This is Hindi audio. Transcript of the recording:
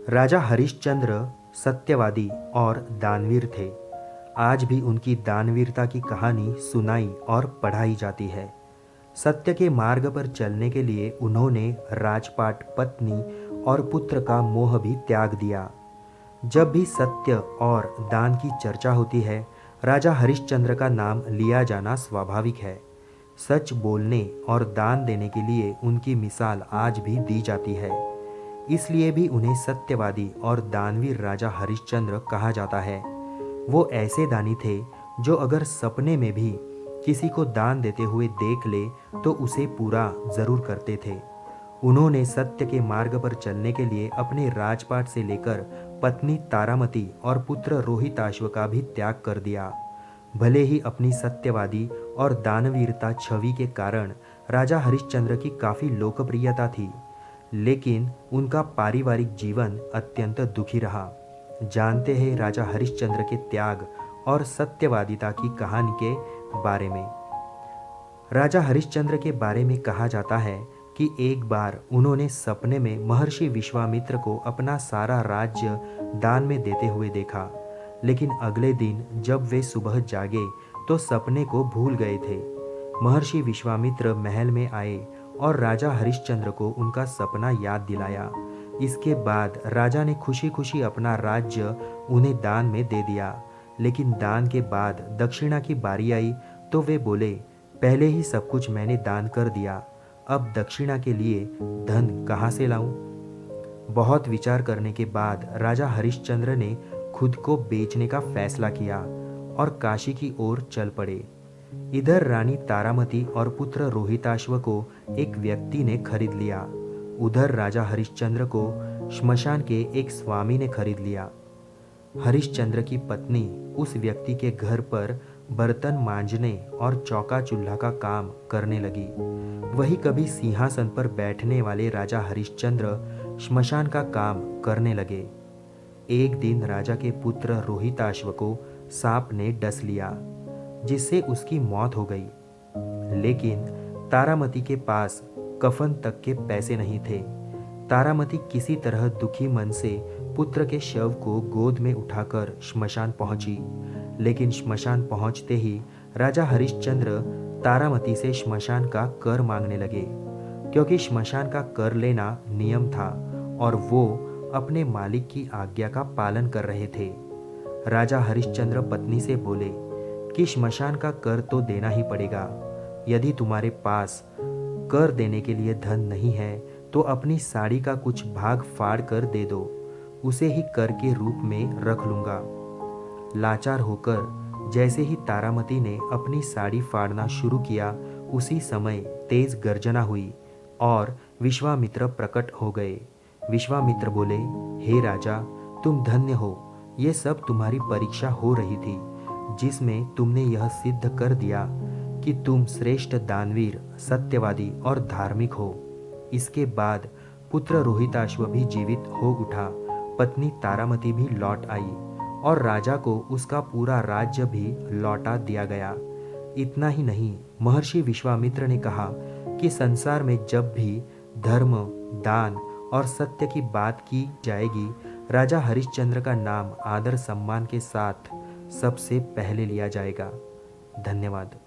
राजा हरिश्चंद्र सत्यवादी और दानवीर थे। आज भी उनकी दानवीरता की कहानी सुनाई और पढ़ाई जाती है। सत्य के मार्ग पर चलने के लिए उन्होंने राजपाट, पत्नी और पुत्र का मोह भी त्याग दिया। जब भी सत्य और दान की चर्चा होती है, राजा हरिश्चंद्र का नाम लिया जाना स्वाभाविक है। सच बोलने और दान देने के लिए उनकी मिसाल आज भी दी जाती है। इसलिए भी उन्हें सत्यवादी और दानवीर राजा हरिश्चंद्र कहा जाता है। वो ऐसे दानी थे जो अगर सपने में भी किसी को दान देते हुए देख ले तो उसे पूरा जरूर करते थे। उन्होंने सत्य के मार्ग पर चलने के लिए अपने राजपाट से लेकर पत्नी तारामती और पुत्र रोहिताश्व का भी त्याग कर दिया। भले ही अपनी सत्यवादी और दानवीरता छवि के कारण राजा हरिश्चंद्र की काफ़ी लोकप्रियता थी, लेकिन उनका पारिवारिक जीवन अत्यंत दुखी रहा। जानते हैं राजा हरिश्चंद्र के त्याग और सत्यवादिता की कहानी के बारे में। राजा हरिश्चंद्र के बारे में कहा जाता है कि एक बार उन्होंने सपने में महर्षि विश्वामित्र को अपना सारा राज्य दान में देते हुए देखा, लेकिन अगले दिन जब वे सुबह जागे तो सपने को भूल गए थे। महर्षि विश्वामित्र महल में आए और राजा हरिश्चंद्र को उनका सपना याद दिलाया। इसके बाद राजा ने खुशी खुशी अपना राज्य उन्हें दान में दे दिया, लेकिन दान के बाद दक्षिणा की बारी आई तो वे बोले, पहले ही सब कुछ मैंने दान कर दिया, अब दक्षिणा के लिए धन कहाँ से लाऊं? बहुत विचार करने के बाद राजा हरिश्चंद्र ने खुद को बेचने का फैसला किया और काशी की ओर चल पड़े। इधर रानी तारामती और पुत्र रोहिताश्व को एक व्यक्ति ने खरीद लिया। उधर राजा हरिश्चंद्र को श्मशान के एक स्वामी ने खरीद लिया। हरिश्चंद्र की पत्नी उस व्यक्ति के घर पर बर्तन मांजने और चौका चूल्हा का काम करने लगी। वही कभी सिंहासन पर बैठने वाले राजा हरिश्चंद्र श्मशान का काम करने लगे। एक दिन राजा के पुत्र रोहिताश्व को सांप ने डस लिया, जिससे उसकी मौत हो गई। लेकिन तारामती के पास कफन तक के पैसे नहीं थे। तारामती किसी तरह दुखी मन से पुत्र के शव को गोद में उठाकर श्मशान पहुंची, लेकिन श्मशान पहुंचते ही राजा हरिश्चंद्र तारामती से श्मशान का कर मांगने लगे, क्योंकि श्मशान का कर लेना नियम था और वो अपने मालिक की आज्ञा का पालन कर रहे थे। राजा हरिश्चंद्र पत्नी से बोले कि श्मशान का कर तो देना ही पड़ेगा। यदि तुम्हारे पास कर देने के लिए धन नहीं है तो अपनी साड़ी का कुछ भाग फाड़ कर दे दो, उसे ही कर के रूप में रख लूंगा। लाचार होकर जैसे ही तारामती ने अपनी साड़ी फाड़ना शुरू किया, उसी समय तेज गर्जना हुई और विश्वामित्र प्रकट हो गए। विश्वामित्र बोले, हे राजा, तुम धन्य हो। ये सब तुम्हारी परीक्षा हो रही थी, जिसमें तुमने यह सिद्ध कर दिया कि तुम श्रेष्ठ दानवीर, सत्यवादी और धार्मिक हो। इसके बाद पुत्र रोहिताश्व भी जीवित हो उठा, पत्नी तारामती भी लौट आई और राजा को उसका पूरा राज्य भी लौटा दिया गया। इतना ही नहीं, महर्षि विश्वामित्र ने कहा कि संसार में जब भी धर्म, दान और सत्य की बात की जाएगी, राजा हरिश्चंद्र का नाम आदर सम्मान के साथ सबसे पहले लिया जाएगा। धन्यवाद।